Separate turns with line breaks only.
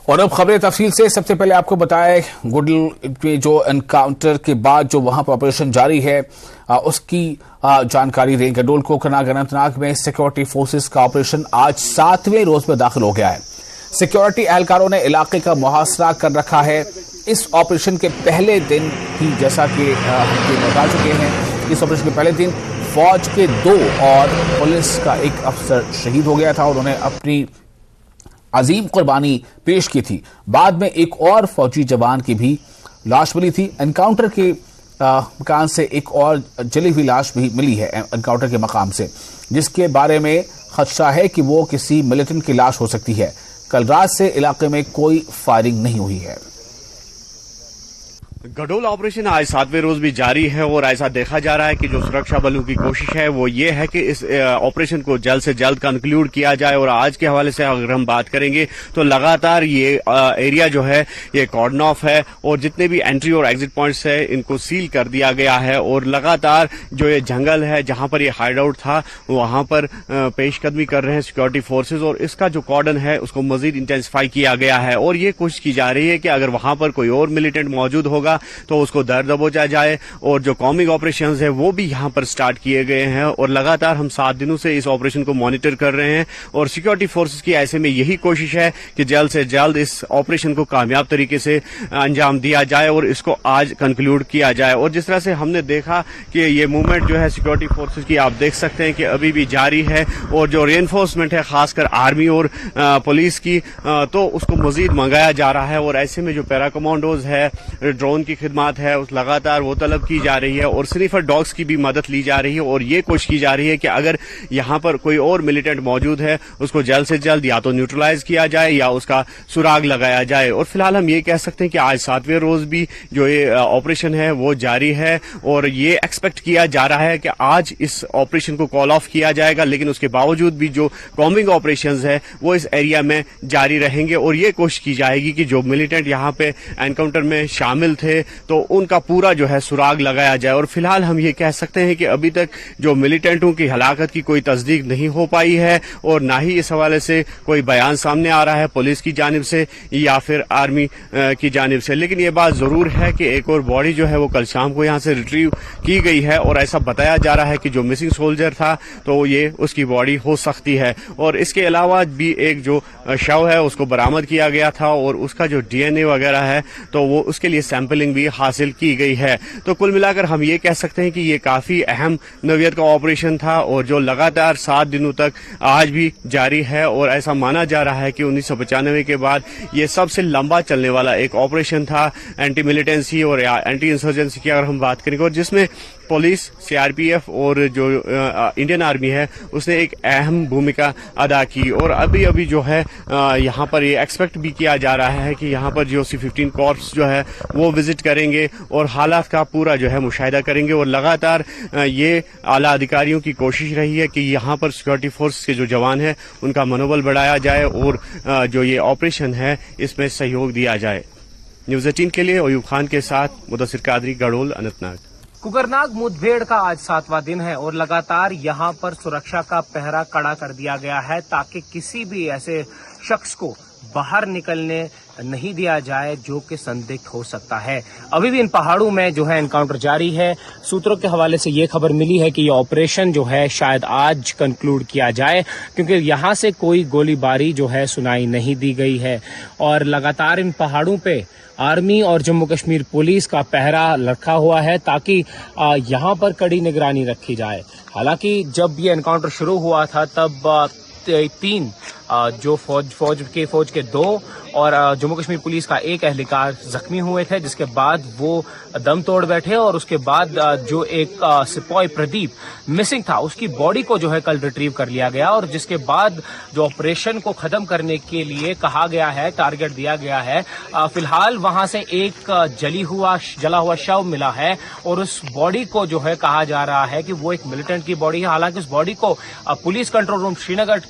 اور اب خبریں تفصیل سے. سب سے پہلے آپ کو بتائیں گڈل میں جو انکاؤنٹر کے بعد جو وہاں پر آپریشن جاری ہے اس کی جانکاری دیں. گڈول کوکرناگ اننت ناگ میں سیکورٹی فورسز کا آپریشن آج 7ویں روز میں داخل ہو گیا ہے. سیکورٹی اہلکاروں نے علاقے کا محاصرہ کر رکھا ہے. اس آپریشن کے پہلے دن ہی جیسا کہ ہم بتا چکے ہیں، اس آپریشن کے پہلے دن فوج کے 2 اور پولیس کا ایک افسر شہید ہو گیا تھا اور انہوں نے اپنی عظیم قربانی پیش کی تھی. بعد میں ایک اور فوجی جوان کی بھی لاش ملی تھی. انکاؤنٹر کے مکان سے ایک اور جلی ہوئی لاش بھی ملی ہے انکاؤنٹر کے مقام سے، جس کے بارے میں خدشہ ہے کہ وہ کسی ملیٹنٹ کی لاش ہو سکتی ہے. کل رات سے علاقے میں کوئی فائرنگ نہیں ہوئی ہے.
گڈول آپریشن آج 7ویں روز بھی جاری ہے اور ایسا دیکھا جا رہا ہے کہ جو سرکشا بلوں کی کوشش ہے وہ یہ ہے کہ اس آپریشن کو جلد سے جلد کنکلوڈ کیا جائے. اور آج کے حوالے سے اگر ہم بات کریں گے تو لگاتار یہ ایریا جو ہے یہ کارڈن آف ہے اور جتنے بھی انٹری اور ایگزٹ پوائنٹس ہے ان کو سیل کر دیا گیا ہے. اور لگاتار جو یہ جنگل ہے جہاں پر یہ ہائیڈ آؤٹ تھا وہاں پر پیش قدمی کر رہے ہیں سیکورٹی فورسز، اور اس کا جو کارڈن ہے اس کو مزید انٹینسیفائی کیا گیا ہے. اور یہ کوشش کی جا رہی ہے کہ اگر وہاں پر کوئی اور ملیٹنٹ موجود ہوگا تو اس کو در دبوچا جائے. اور جو کامنگ آپریشنز ہیں وہ بھی یہاں پر سٹارٹ کیے گئے ہیں اور لگاتار ہم 7 دنوں سے اس آپریشن کو مانیٹر کر رہے ہیں. اور سیکورٹی فورسز کی ایسے میں یہی کوشش ہے کہ جلد سے جلد اس آپریشن کو کامیاب طریقے سے انجام دیا جائے اور اس کو آج کنکلوڈ کیا جائے. اور جس طرح سے ہم نے دیکھا کہ یہ موومنٹ جو ہے سیکورٹی فورسز کی آپ دیکھ سکتے ہیں کہ ابھی بھی جاری ہے. اور جو ری انفورسمنٹ ہے خاص کر آرمی اور پولیس کی تو اس کو مزید منگایا جا رہا ہے. اور ایسے میں جو پیرا کمانڈوز ہے، ڈرون کی خدمات ہے، اس لگاتار وہ طلب کی جا رہی ہے اور سنیفر ڈاگز کی بھی مدد لی جا رہی ہے. اور یہ کوشش کی جا رہی ہے کہ اگر یہاں پر کوئی اور ملیٹنٹ موجود ہے اس کو جلد سے جلد یا تو نیوٹرلائز کیا جائے یا اس کا سراغ لگایا جائے. اور فی الحال ہم یہ کہہ سکتے ہیں کہ آج 7ویں روز بھی جو یہ آپریشن ہے وہ جاری ہے اور یہ ایکسپیکٹ کیا جا رہا ہے کہ آج اس آپریشن کو کال آف کیا جائے گا. لیکن اس کے باوجود بھی جو کامنگ آپریشنز ہے وہ اس ایریا میں جاری رہیں گے اور یہ کوشش کی جائے گی کہ جو ملیٹنٹ یہاں پہ انکاؤنٹر میں شامل تھے تو ان کا پورا جو ہے سراغ لگایا جائے. اور فی الحال ہم یہ کہہ سکتے ہیں کہ ابھی تک جو ملیٹنٹوں کی ہلاکت کی کوئی تصدیق نہیں ہو پائی ہے اور نہ ہی اس حوالے سے کوئی بیان سامنے آ رہا ہے پولیس کی جانب سے یا پھر آرمی کی جانب سے. لیکن یہ بات ضرور ہے کہ ایک اور باڈی جو ہے وہ کل شام کو یہاں سے ریٹریو کی گئی ہے اور ایسا بتایا جا رہا ہے کہ جو مسنگ سولجر تھا تو یہ اس کی باڈی ہو سکتی ہے. اور اس کے علاوہ بھی ایک جو شو ہے اس کو برآمد کیا گیا تھا اور اس کا جو ڈی این اے وغیرہ ہے تو وہ اس کے لیے سیمپلنگ بھی حاصل کی گئی ہے. تو کل ملا کر ہم یہ کہہ سکتے ہیں کہ یہ کافی اہم نوعیت کا آپریشن تھا اور جو لگاتار 7 دنوں تک آج بھی جاری ہے. اور ایسا مانا جا رہا ہے کہ 1995 کے بعد یہ سب سے لمبا چلنے والا ایک آپریشن تھا اینٹی ملیٹنسی اور اینٹی انسرجنسی کی اگر ہم بات کریں گے، اور جس میں police, C R P F اور جو انڈین آرمی ہے اس نے ایک اہم بھومکا ادا کی. اور ابھی جو ہے یہاں پر یہ ایکسپیکٹ بھی کیا جا رہا ہے کہ یہاں پر جو C-15 کارپس جو ہے وہ وزٹ کریں گے اور حالات کا پورا جو ہے مشاہدہ کریں گے. اور لگاتار یہ اعلیٰ ادھیکاریوں کی کوشش رہی ہے کہ یہاں پر سیکورٹی فورس کے جو جوان ہیں ان کا منوبل بڑھایا جائے اور جو یہ آپریشن ہے اس میں سہیوگ دیا جائے. نیوز 18 کے لیے ایوب خان کے ساتھ مدثر قادری، گڈول، اننت ناگ.
کوکرناگ مدبھیڑ کا آج 7واں دن ہے اور لگاتار یہاں پر سرکشا کا پہرا کڑا کر دیا گیا ہے تاکہ کسی بھی ایسے شخص کو باہر نکلنے نہیں دیا جائے جو کہ سندگدھ ہو سکتا ہے. ابھی بھی ان پہاڑوں میں جو ہے انکاؤنٹر جاری ہے. سوتروں کے حوالے سے یہ خبر ملی ہے کہ یہ آپریشن جو ہے شاید آج کنکلوڈ کیا جائے کیونکہ یہاں سے کوئی گولی باری جو ہے سنائی نہیں دی گئی ہے. اور لگاتار ان پہاڑوں پہ آرمی اور جموں کشمیر پولیس کا پہرا رکھا ہوا ہے تاکہ یہاں پر کڑی نگرانی رکھی جائے. حالانکہ جب یہ انکاؤنٹر شروع ہوا تھا تب 3 جو فوج کے 2 اور جموں کشمیر پولیس کا 1 اہلکار زخمی ہوئے تھے، جس کے بعد وہ دم توڑ بیٹھے. اور اس کے بعد جو ایک سپاہی پردیپ مسنگ تھا اس کی باڈی کو جو ہے کل ریٹریو کر لیا گیا اور جس کے بعد جو آپریشن کو ختم کرنے کے لیے کہا گیا ہے، ٹارگٹ دیا گیا ہے. فی الحال وہاں سے ایک جلا ہوا شو ملا ہے اور اس باڈی کو جو ہے کہا جا رہا ہے کہ وہ ایک ملیٹنٹ کی باڈی ہے. حالانکہ اس باڈی کو پولیس کنٹرول روم شری نگر